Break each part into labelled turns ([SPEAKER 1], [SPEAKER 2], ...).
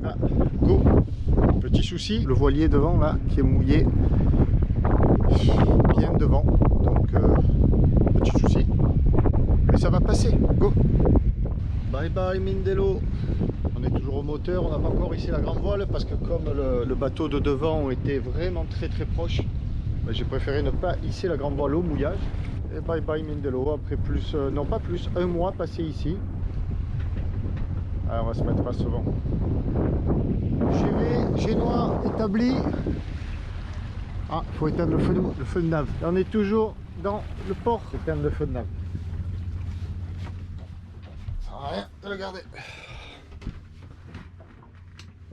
[SPEAKER 1] Ah, go. Petit souci, le voilier devant là qui est mouillé bien devant, donc petit souci, mais ça va passer. Go. Bye bye Mindelo. On est toujours au moteur, on n'a pas encore hissé la grande voile parce que comme le bateau de devant était vraiment très proche, ben, j'ai préféré ne pas hisser la grande voile au mouillage. Et bye bye Mindelo, après plus, non pas plus, un mois passé ici. Alors on va se mettre face au vent. GV, génois établi. Ah, il faut éteindre le feu de nav. Et on est toujours dans le port. Éteindre le feu de nav. Ça sert à rien de le garder.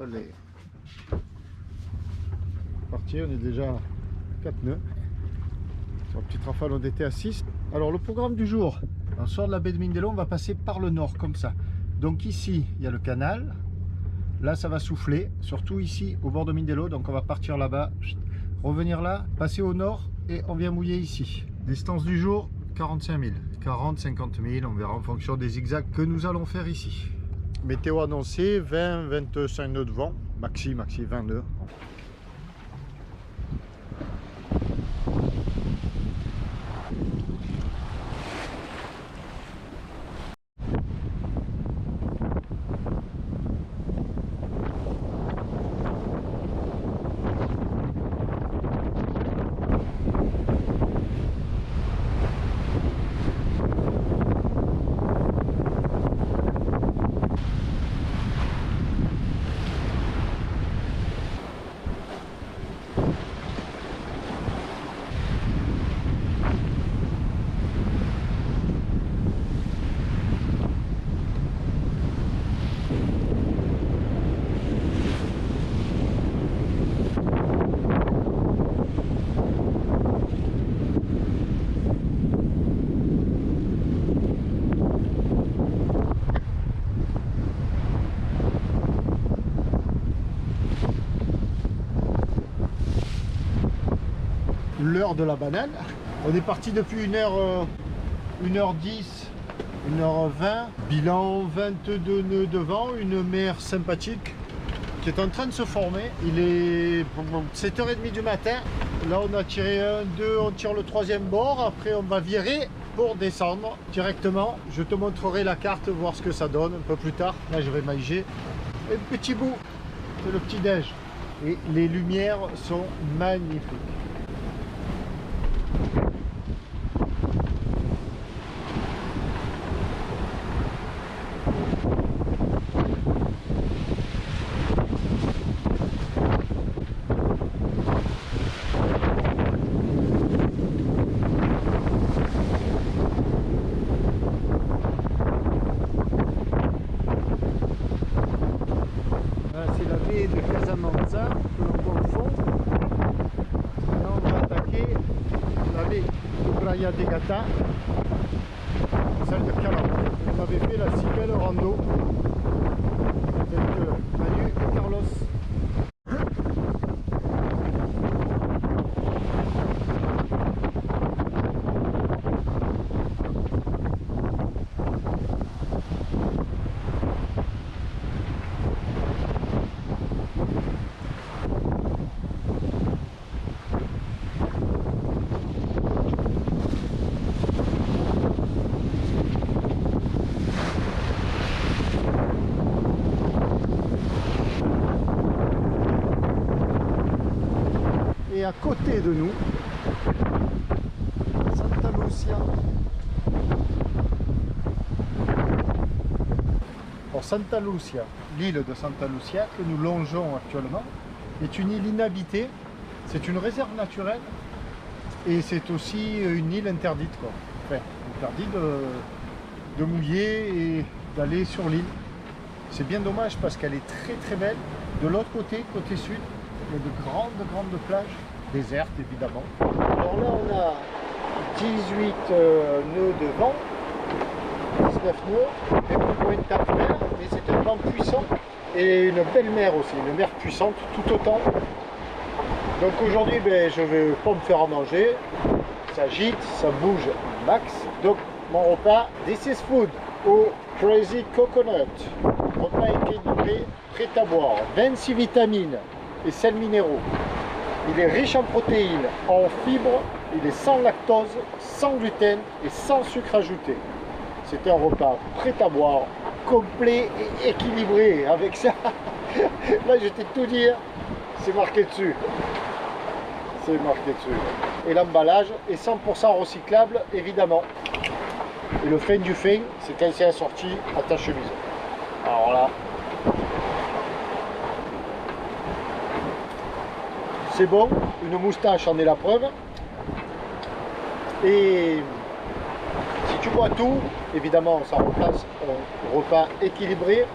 [SPEAKER 1] Allez. Parti, on est déjà à 4 nœuds. Sur la petite rafale, on était à 6. Alors le programme du jour, on sort de la baie de Mindelo, on va passer par le nord comme ça. Donc ici, il y a le canal. Là, ça va souffler, surtout ici au bord de Mindelo. Donc on va partir là-bas, revenir là, passer au nord et on vient mouiller ici. Distance du jour, 45 000. 40, 50 000, on verra en fonction des zigzags que nous allons faire ici. Météo annoncé, 20, 25 nœuds de vent, maxi 20 nœuds. L'heure de la banane. On est parti depuis 1h10, 1h20. Bilan 22 nœuds de vent, une mer sympathique qui est en train de se former. Il est 7h30 du matin. Là on a tiré un, deux, on tire le troisième bord. Après on va virer pour descendre directement. Je te montrerai la carte, voir ce que ça donne un peu plus tard. Là je vais manger un petit bout. C'est le petit déj. Et les lumières sont magnifiques. C'est la baie de Casamanza que l'on voit au fond. Là on va attaquer la baie de Praia de Gata, celle de Cala. On avait fait la si belle rando avec Manu et Carlos. Et à côté de nous, Santa Lucia. Alors Santa Lucia, l'île de Santa Lucia que nous longeons actuellement, est une île inhabitée. C'est une réserve naturelle et c'est aussi une île interdite, quoi. Enfin, interdit de mouiller et d'aller sur l'île. C'est bien dommage parce qu'elle est très belle. De l'autre côté, côté sud, il y a de grandes plages, désertes évidemment. Alors là on a 18 nœuds de vent, 19 nœuds, et pour une tape mer, et c'est un vent puissant et une belle mer aussi, une mer puissante tout autant. Donc aujourd'hui ben, je vais pas me faire à manger, ça agite, ça bouge max. Donc mon repas, this is food au Crazy Coconut, repas équilibré. prêt à boire. 26 vitamines et sels minéraux. Il est riche en protéines, en fibres, il est sans lactose, sans gluten et sans sucre ajouté. C'est un repas prêt à boire, complet et équilibré. Avec ça, là je t'ai tout dire, c'est marqué dessus. C'est marqué dessus. Et l'emballage est 100% recyclable, évidemment. Et le fin du fin, c'est quand c'est assorti à ta chemise. Alors là, c'est bon, une moustache en est la preuve. Et si tu bois tout, évidemment ça remplace un repas équilibré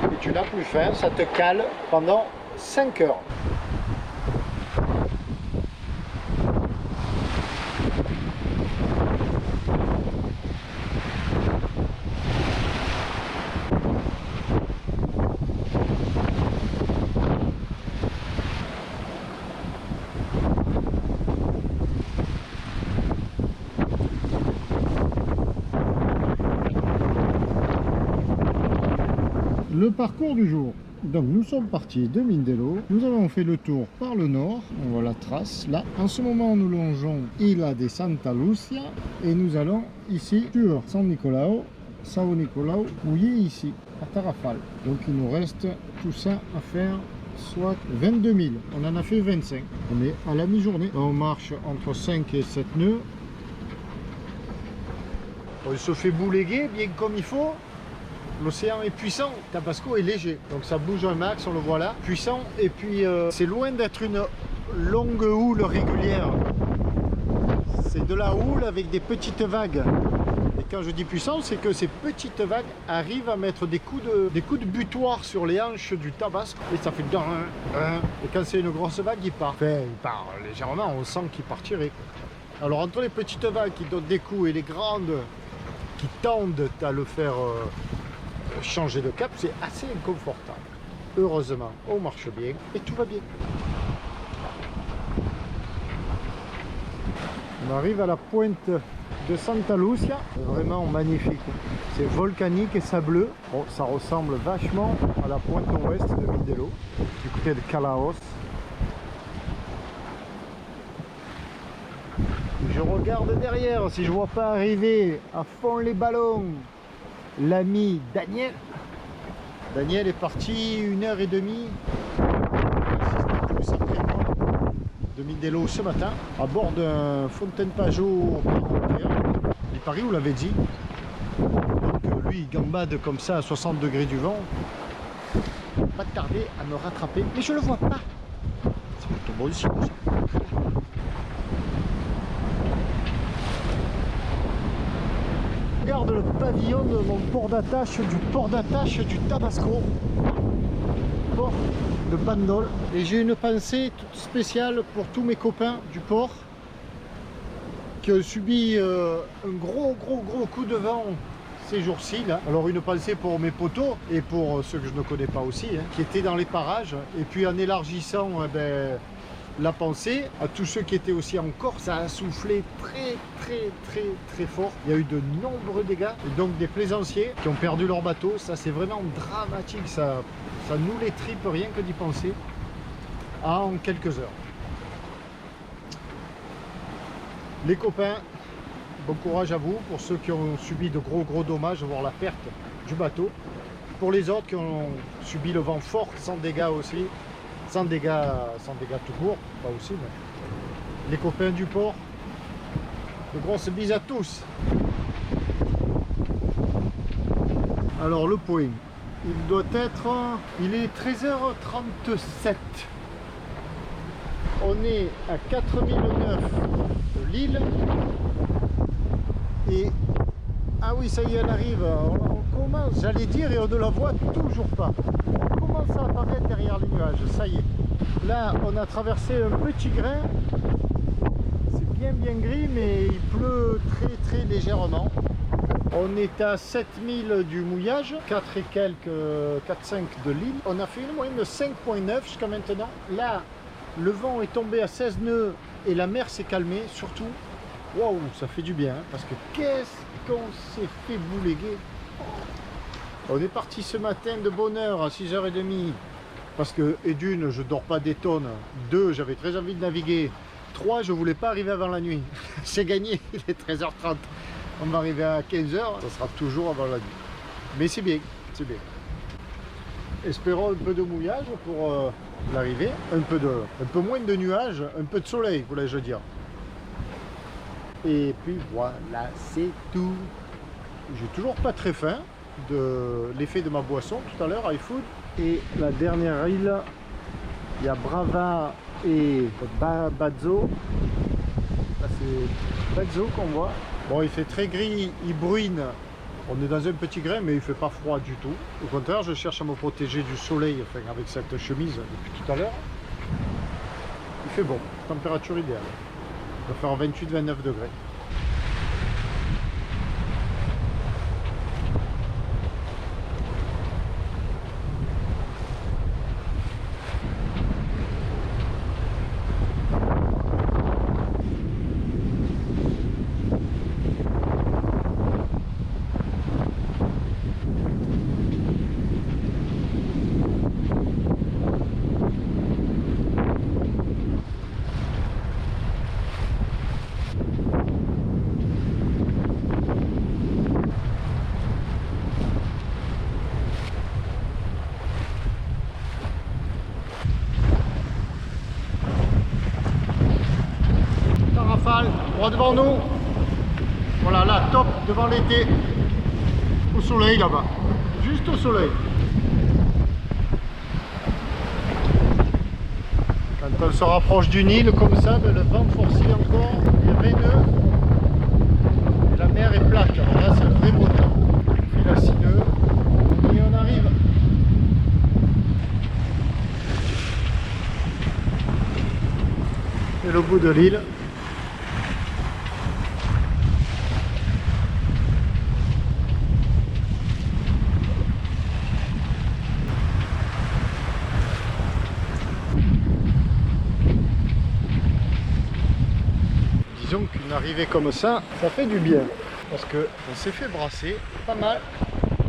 [SPEAKER 1] et tu n'as plus faim, ça te cale pendant 5 heures. Le parcours du jour. Donc nous sommes partis de Mindelo, nous avons fait le tour par le nord, on voit la trace là. En ce moment nous longeons Isla de Santa Lucia et nous allons ici sur San Nicolao, Sao Nicolao, où est ici, à Tarrafal. Donc il nous reste tout ça à faire, soit 22 000, on en a fait 25. On est à la mi-journée, on marche entre 5 et 7 nœuds. On se fait bouléguer bien comme il faut. L'océan est puissant, Tabasco est léger, donc ça bouge un max, on le voit là, puissant, et puis c'est loin d'être une longue houle régulière. C'est de la houle avec des petites vagues. Et quand je dis puissant, c'est que ces petites vagues arrivent à mettre des coups de butoir sur les hanches du Tabasco, et ça fait et quand c'est une grosse vague, il part. Enfin, il part légèrement, on sent qu'il partirait. Alors entre les petites vagues qui donnent des coups et les grandes qui tendent à le faire changer de cap, c'est assez inconfortable. Heureusement, on marche bien et tout va bien. On arrive à la pointe de Santa Lucia, vraiment magnifique. C'est volcanique et sableux. Bon, ça ressemble vachement à la pointe ouest de Mindelo, du côté de Calaos. Je regarde derrière si je vois pas arriver à fond les ballons l'ami Daniel. Daniel est parti 1h30 de Mindelo ce matin à bord d'un Fontaine Pajot 41. Il paraît, vous l'avez dit. Donc lui il gambade comme ça à 60 degrés du vent. Pas tarder à me rattraper, mais je le vois pas. C'est plutôt bon ici comme ça. Regarde le pavillon de mon port d'attache, du Tabasco, port de Bandol. Et j'ai une pensée toute spéciale pour tous mes copains du port qui ont subi un gros coup de vent ces jours-ci là. Alors une pensée pour mes potos et pour ceux que je ne connais pas aussi, hein, qui étaient dans les parages. Et puis en élargissant la pensée à tous ceux qui étaient aussi en Corse, ça a soufflé très fort. Il y a eu de nombreux dégâts et donc des plaisanciers qui ont perdu leur bateau. Ça c'est vraiment dramatique, ça nous les tripe rien que d'y penser en quelques heures. Les copains, bon courage à vous pour ceux qui ont subi de gros dommages, voire la perte du bateau. Pour les autres qui ont subi le vent fort, sans dégâts aussi. Sans dégâts tout court, pas aussi, mais les copains du port, de grosses bises à tous. Alors le point, il est 13h37. On est à 4009 de l'île. Et ah oui, ça y est, elle arrive. On commence, j'allais dire, et on ne la voit toujours pas. On commence à apparaître derrière les nuages, ça y est. Là, on a traversé un petit grain. C'est bien gris, mais il pleut très légèrement. On est à 7000 du mouillage, 4 et quelques, 4-5 de l'île. On a fait une moyenne de 5,9 jusqu'à maintenant. Là, le vent est tombé à 16 nœuds et la mer s'est calmée, surtout. Waouh, ça fait du bien, hein, parce que qu'est-ce qu'on s'est fait bouléguer. On est parti ce matin de bonne heure à 6h30 parce que, et d'une, je dors pas des tonnes. 2, j'avais très envie de naviguer. 3, je voulais pas arriver avant la nuit. C'est gagné, il est 13h30. On va arriver à 15h, ça sera toujours avant la nuit. Mais c'est bien, c'est bien. Espérons un peu de mouillage pour l'arrivée, un peu moins de nuages, un peu de soleil, voulais-je dire. Et puis voilà, c'est tout. J'ai toujours pas très faim de l'effet de ma boisson tout à l'heure, iFood. Et la dernière île, il y a Brava et Bazzo. Là c'est Bazzo qu'on voit. Bon, il fait très gris, il bruine. On est dans un petit grain, mais il fait pas froid du tout. Au contraire, je cherche à me protéger du soleil, enfin, avec cette chemise depuis tout à l'heure. Il fait bon, température idéale. Il va faire 28-29 degrés. Droit devant nous, voilà là, top, devant l'été, au soleil là-bas, juste au soleil. Quand on se rapproche d'une île comme ça, ben, le vent forcit encore, il est veineux, et la mer est plate, alors là c'est le vrai beau temps, filacineux, et on arrive. Et le bout de l'île. Disons qu'une arrivée comme ça fait du bien parce que on s'est fait brasser pas mal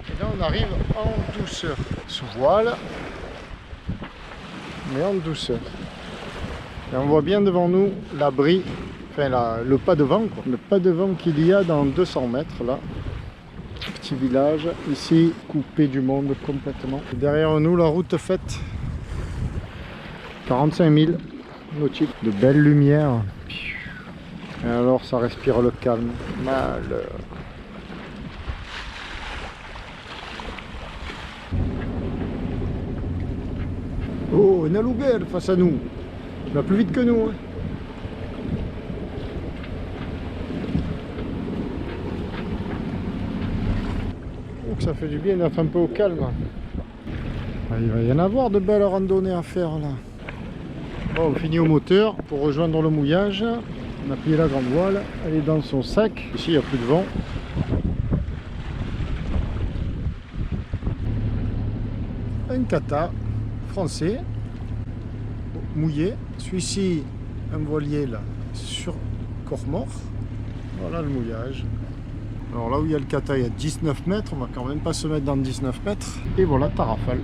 [SPEAKER 1] et là on arrive en douceur, sous voile mais en douceur, et on voit bien devant nous l'abri, enfin le pas de vent quoi. Le pas de vent qu'il y a dans 200 mètres là, petit village ici coupé du monde complètement. Et derrière nous la route faite 45 000 nautiques, de belles lumières. Et alors ça respire le calme. Malheur. Oh, une alouguère face à nous. Il va plus vite que nous. Hein. Oh, que ça fait du bien d'être un peu au calme. Il va y en avoir de belles randonnées à faire là. Bon, on finit au moteur pour rejoindre le mouillage. On a plié la grande voile, elle est dans son sac. Ici, il n'y a plus de vent. Un kata français, mouillé. Celui-ci, un voilier là, sur Cormor. Voilà le mouillage. Alors là où il y a le kata, il y a 19 mètres. On va quand même pas se mettre dans 19 mètres. Et voilà, Tarrafal.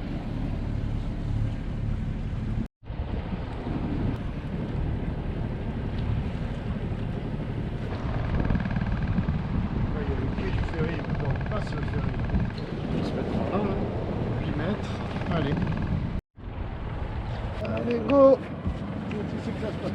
[SPEAKER 1] Allez. Allez, go! C'est que ça se passe.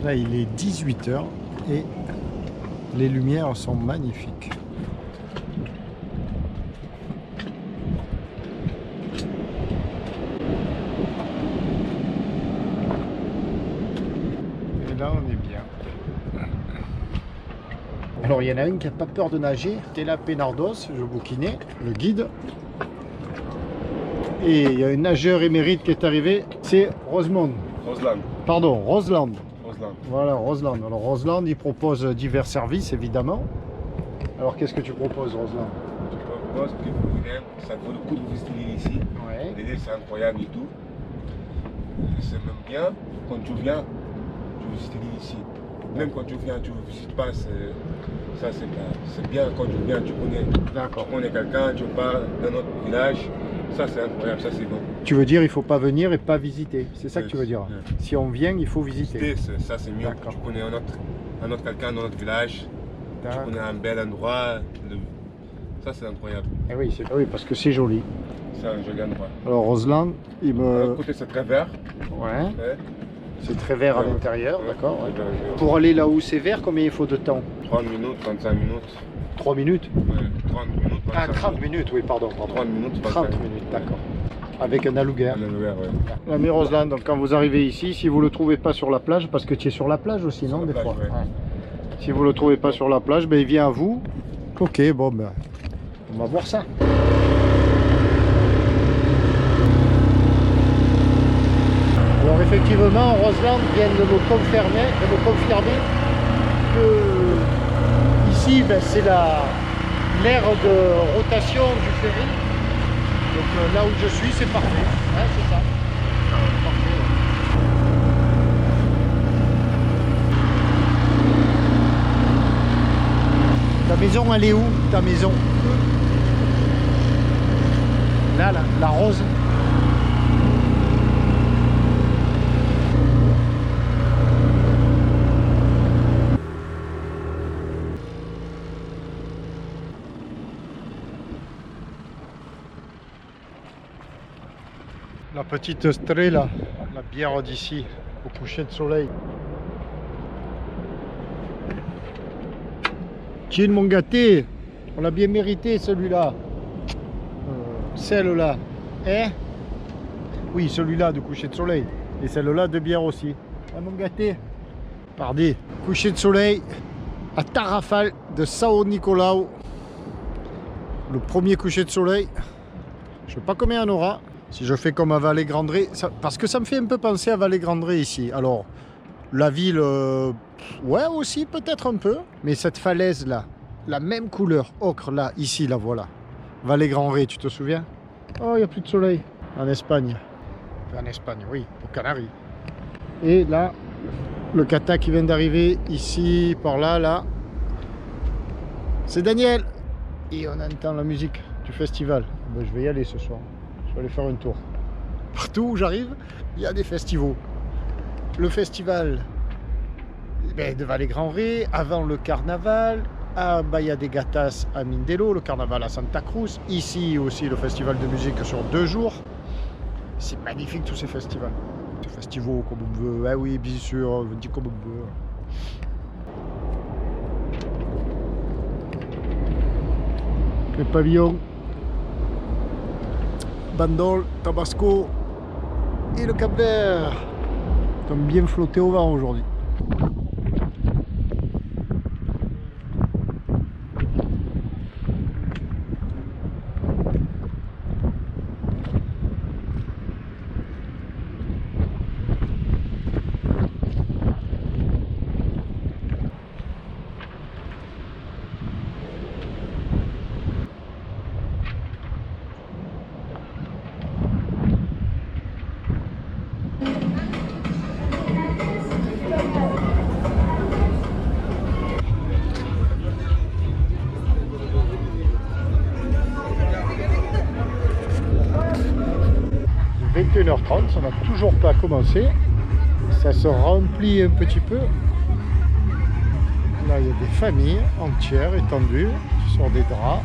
[SPEAKER 1] Là, il est 18 h et les lumières sont magnifiques. Et là, on est bien. Alors, il y en a une qui n'a pas peur de nager. Stella Penardos, je bouquinais, le guide. Et il y a une nageur émérite qui est arrivée, c'est Rosemond.
[SPEAKER 2] Roseland.
[SPEAKER 1] Pardon, Roseland.
[SPEAKER 2] Roseland.
[SPEAKER 1] Voilà, Roseland. Alors Roseland, il propose divers services, évidemment. Alors qu'est-ce que tu proposes, Roseland?
[SPEAKER 2] Je propose que vous venez, ça vaut le coup de vous visiter l'île ici.
[SPEAKER 1] Ouais.
[SPEAKER 2] L'île, c'est incroyable et tout. C'est même bien, quand tu viens, tu visites l'île ici. Même quand tu viens, tu ne visites pas, ça c'est bien quand tu viens, tu connais quelqu'un, tu pars dans notre village. Ça c'est incroyable, ça c'est bon.
[SPEAKER 1] Tu veux dire il ne faut pas venir et pas visiter, c'est ça que tu veux dire?
[SPEAKER 2] Ouais.
[SPEAKER 1] Si on vient, il faut visiter.
[SPEAKER 2] Ça c'est mieux, tu connais un autre quelqu'un dans notre village, tu connais un bel endroit, ça c'est incroyable.
[SPEAKER 1] Et oui, oui, parce que c'est joli.
[SPEAKER 2] C'est un joli endroit.
[SPEAKER 1] Alors Roseland, il me...
[SPEAKER 2] D'un côté c'est très vert.
[SPEAKER 1] Ouais.
[SPEAKER 2] Ouais.
[SPEAKER 1] C'est très vert à l'intérieur,
[SPEAKER 2] ouais,
[SPEAKER 1] d'accord. Ouais.
[SPEAKER 2] Pour
[SPEAKER 1] Pour aller là où c'est vert, combien il faut de temps?
[SPEAKER 2] 30 minutes, 35 minutes.
[SPEAKER 1] 3 minutes?
[SPEAKER 2] Ouais, 30 minutes, 35
[SPEAKER 1] Ah, 30 minutes, oui, pardon.
[SPEAKER 2] 30 minutes,
[SPEAKER 1] 30 minutes, d'accord. Avec un alouguer.
[SPEAKER 2] Ouais.
[SPEAKER 1] L'ami Roseland, donc quand vous arrivez ici, si vous ne le trouvez pas sur la plage, parce que tu es sur la plage aussi, non, des
[SPEAKER 2] plage,
[SPEAKER 1] fois
[SPEAKER 2] ouais.
[SPEAKER 1] ouais. Si vous ne le trouvez pas sur la plage, ben, il vient à vous. Ok, bon, ben, on va voir ça. Alors effectivement, Roseland vient de me confirmer que ici, ben, c'est l'aire de rotation du ferry. Donc là où je suis, c'est parfait. Ouais, c'est ça. Parfait. Ta maison, elle est où, ta maison? Là, la rose. La petite Strela, la bière d'ici, au coucher de soleil. Tiens mon gâté, on l'a bien mérité celui-là. Celle-là, hein? Oui, celui-là de coucher de soleil. Et celle-là de bière aussi. Ah mon gâté. Pardon. Coucher de soleil à Tarrafal de São Nicolau. Le premier coucher de soleil. Je ne sais pas combien il y en aura. Si je fais comme à Vallée-Grandré, parce que ça me fait un peu penser à Vallée-Grandré ici. Alors, la ville, ouais aussi peut-être un peu. Mais cette falaise là, la même couleur, ocre là, ici, là voilà. Vallée-Grandré, tu te souviens? Oh, il n'y a plus de soleil. En Espagne. En Espagne, oui, aux Canaries. Et là, le kata qui vient d'arriver, ici, par là, là. C'est Daniel. Et on entend la musique du festival. Ben, je vais y aller ce soir. Je vais aller faire un tour. Partout où j'arrive, il y a des festivals. Le festival de Vallée-Grandré, avant le carnaval, à Bahia de Gatas à Mindelo, le carnaval à Santa Cruz. Ici aussi le festival de musique sur 2 jours. C'est magnifique tous ces festivals. Ces festivals comme on veut, ah oui bien sûr, on dit comme on veut. Les pavillons. Bandol, Tabasco et le Cap-Vert. Ils ont bien flotté au vent aujourd'hui. Il est 21h30, ça n'a toujours pas commencé. Ça se remplit un petit peu. Là, il y a des familles entières étendues sur des draps.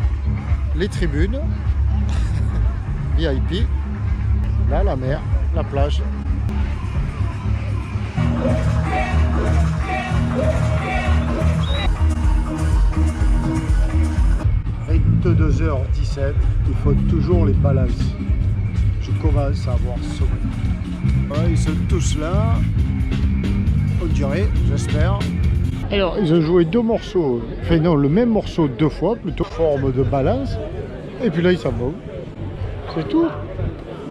[SPEAKER 1] Les tribunes. VIP. Là, la mer, la plage. « 22h17, il faut toujours les balances. Je commence à avoir sommeil. Ouais, ils sont tous là, on dirait, j'espère. Alors, ils ont joué 2 morceaux, enfin non, le même morceau 2 fois, plutôt forme de balance. Et puis là, ils s'en vont. C'est tout.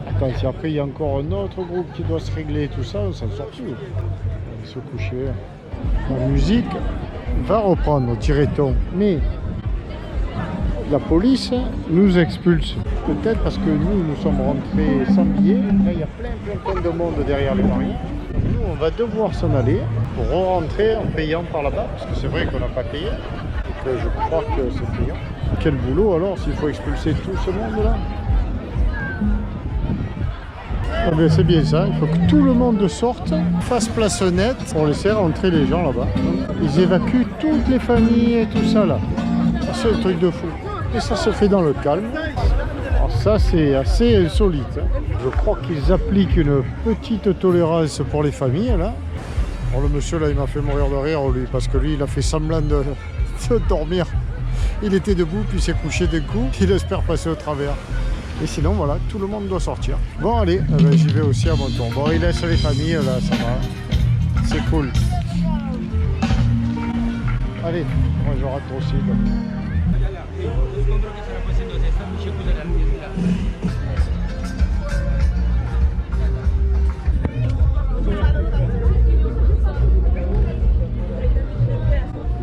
[SPEAKER 1] Attends, si après il y a encore un autre groupe qui doit se régler, tout ça, on s'en sort plus. se coucher. La musique va reprendre, dirait-on, mais la police nous expulse. Peut-être parce que nous sommes rentrés sans billets. Là, il y a plein de monde derrière les barrières. Nous, on va devoir s'en aller pour rentrer en payant par là-bas, parce que c'est vrai qu'on n'a pas payé. Donc, je crois que c'est payant. Quel boulot alors, s'il faut expulser tout ce monde-là? Ah ben, c'est bien ça, il faut que tout le monde sorte, fasse place nette pour laisser rentrer les gens là-bas. Ils évacuent toutes les familles et tout ça là. C'est un truc de fou. Et ça se fait dans le calme. Alors ça c'est assez insolite. Je crois qu'ils appliquent une petite tolérance pour les familles là. Alors le monsieur là il m'a fait mourir de rire lui, parce que lui il a fait semblant de dormir. Il était debout puis il s'est couché d'un coup. Il espère passer au travers. Et sinon voilà, tout le monde doit sortir. Bon allez, ben, j'y vais aussi à mon tour. Bon il laisse les familles là, ça va. C'est cool. Allez, moi je rate aussi. Donc.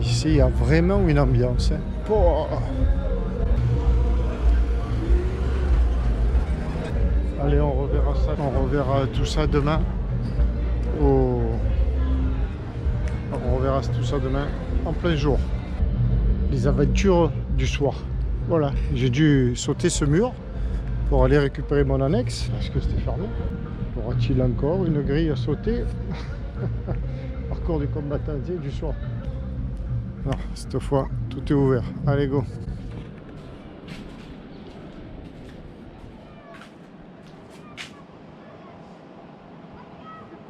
[SPEAKER 1] Ici il y a vraiment une ambiance. Oh. Allez, on reverra ça. On reverra tout ça demain. On reverra tout ça demain en plein jour. Les aventures du soir. Voilà, j'ai dû sauter ce mur pour aller récupérer mon annexe parce que c'était fermé. Y aura-t-il encore une grille à sauter? Parcours du combattant du soir. Non, cette fois, tout est ouvert. Allez, go.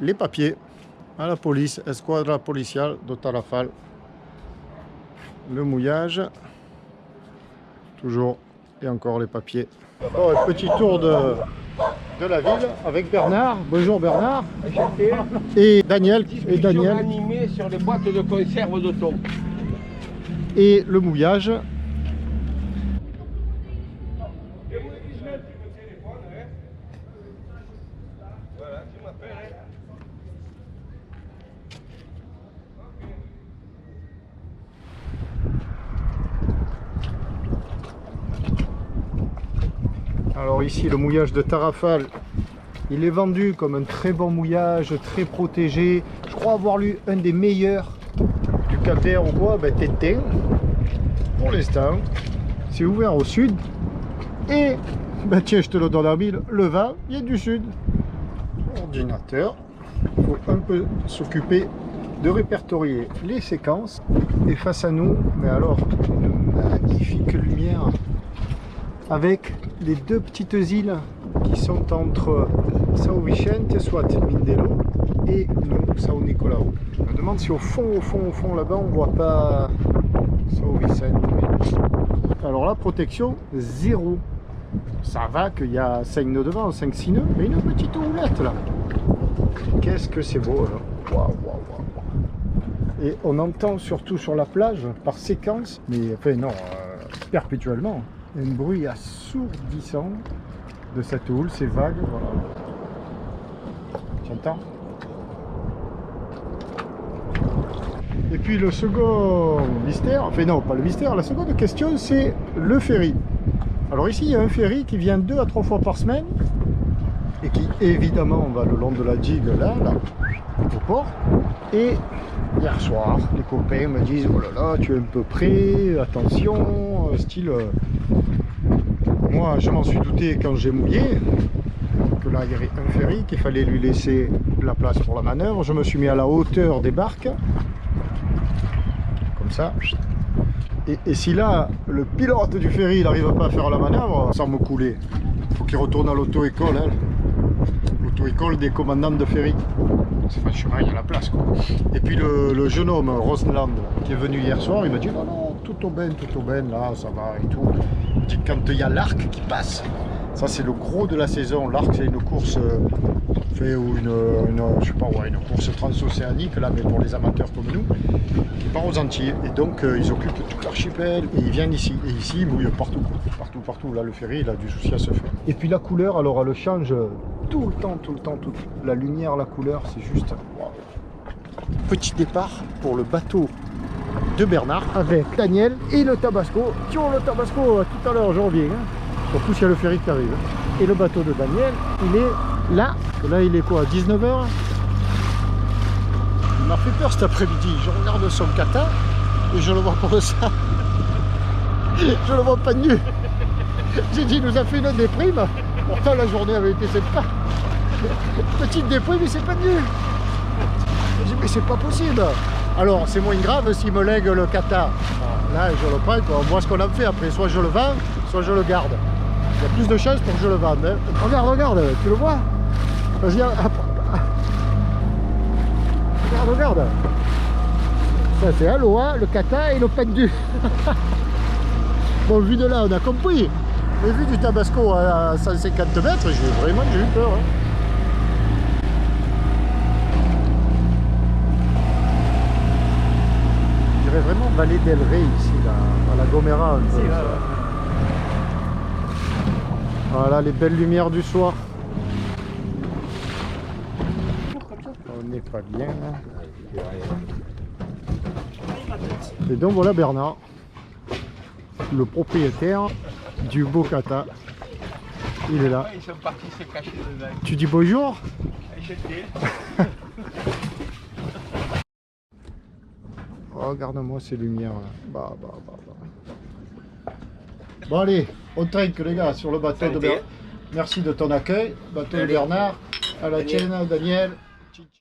[SPEAKER 1] Les papiers à la police, escouadra policiale de Tarrafal. Le mouillage, toujours, et encore les papiers. Bon, un petit tour de la ville avec Bernard. Bonjour Bernard. Et Daniel.
[SPEAKER 3] Animé sur les boîtes de conserve de thon.
[SPEAKER 1] Et le mouillage. Alors ici le mouillage de Tarrafal, il est vendu comme un très bon mouillage, très protégé. Je crois avoir lu un des meilleurs du Cap-Vert ou quoi, ben Tétin. Pour l'instant, c'est ouvert au sud. Et, ben tiens, je te le donne en mille, le vin vient du sud. Ordinateur, il faut un peu s'occuper de répertorier les séquences. Et face à nous, mais alors, une magnifique lumière. Avec les deux petites îles qui sont entre São Vicente, soit Mindelo, et nous, São Nicolau. Je me demande si au fond là-bas, on voit pas São Vicente. Alors la protection, 0. Ça va qu'il y a 5 nœuds devant, 5-6 nœuds, mais une petite houlette là. Qu'est-ce que c'est beau là. Waouh, waouh, waouh. Et on entend surtout sur la plage, par séquence, mais enfin non, perpétuellement. Un bruit assourdissant de cette houle, ces vagues, voilà. Tu entends? Et puis le second mystère, enfin non, pas le mystère, la seconde question, c'est le ferry. Alors ici, il y a un ferry qui vient 2 à 3 fois par semaine et qui, évidemment, va le long de la digue, là, au port. Et hier soir, les copains me disent, oh là là, tu es un peu près, attention, style... Moi, je m'en suis douté quand j'ai mouillé, que là, il y avait un ferry, qu'il fallait lui laisser la place pour la manœuvre. Je me suis mis à la hauteur des barques, comme ça. Et si là, le pilote du ferry, il n'arrive pas à faire la manœuvre, sans me couler, il faut qu'il retourne à l'auto-école, hein. L'auto-école des commandants de ferry. C'est franchement, il y a la place, quoi. Et puis le jeune homme, Rosland, qui est venu hier soir, il m'a dit, non, non, tout au ben, là, ça va et tout. Il me dit, quand il y a l'arc qui passe, ça c'est le gros de la saison. L'arc, c'est une course, je sais pas, ouais, une course transocéanique, là, mais pour les amateurs comme nous, qui part aux Antilles. Et donc, ils occupent tout l'archipel, et ils viennent ici. Et ici, ils mouillent partout, partout. Là, le ferry, il a du souci à se faire. Et puis la couleur, alors, elle change tout le temps. La lumière, la couleur, c'est juste... Wow. Petit départ pour le bateau de Bernard avec Daniel et le Tabasco. Tiens, le Tabasco, tout à l'heure, je reviens. Hein. Surtout s'il y a le ferry qui arrive. Et le bateau de Daniel, il est là. Là, il est quoi, 19h? Il m'a fait peur cet après-midi. Je regarde son kata et je le vois comme ça. Je le vois pas nu. J'ai dit, il nous a fait une déprime. Pourtant, la journée avait été sympa. Petite déprime, mais c'est pas nu. J'ai dit, mais c'est pas possible. Alors, c'est moins grave s'il me lègue le kata. Là, je le prends, quoi. On voit ce qu'on en fait après. Soit je le vends, soit je le garde. Il y a plus de chances pour que je le vende. Hein. Regarde, regarde, tu le vois? Vas-y, regarde, regarde. Ça, c'est Aloha, le kata et le pendu. Bon, vu de là, on a compris. Mais vu du Tabasco à 150 mètres, j'ai eu peur. Hein. Je dirais vraiment Vallée del Rey ici, là, à la Gomera. Un peu, voilà les belles lumières du soir. On n'est pas bien. Hein. Et donc voilà Bernard, le propriétaire du beau kata. Il est là.
[SPEAKER 3] Ils sont partis se cacher dedans.
[SPEAKER 1] Tu dis bonjour? Regarde-moi ces lumières là. Bon allez, on trinque les gars sur le bateau de Bernard. Merci de ton accueil. Bateau de Bernard. À la tienne Daniel.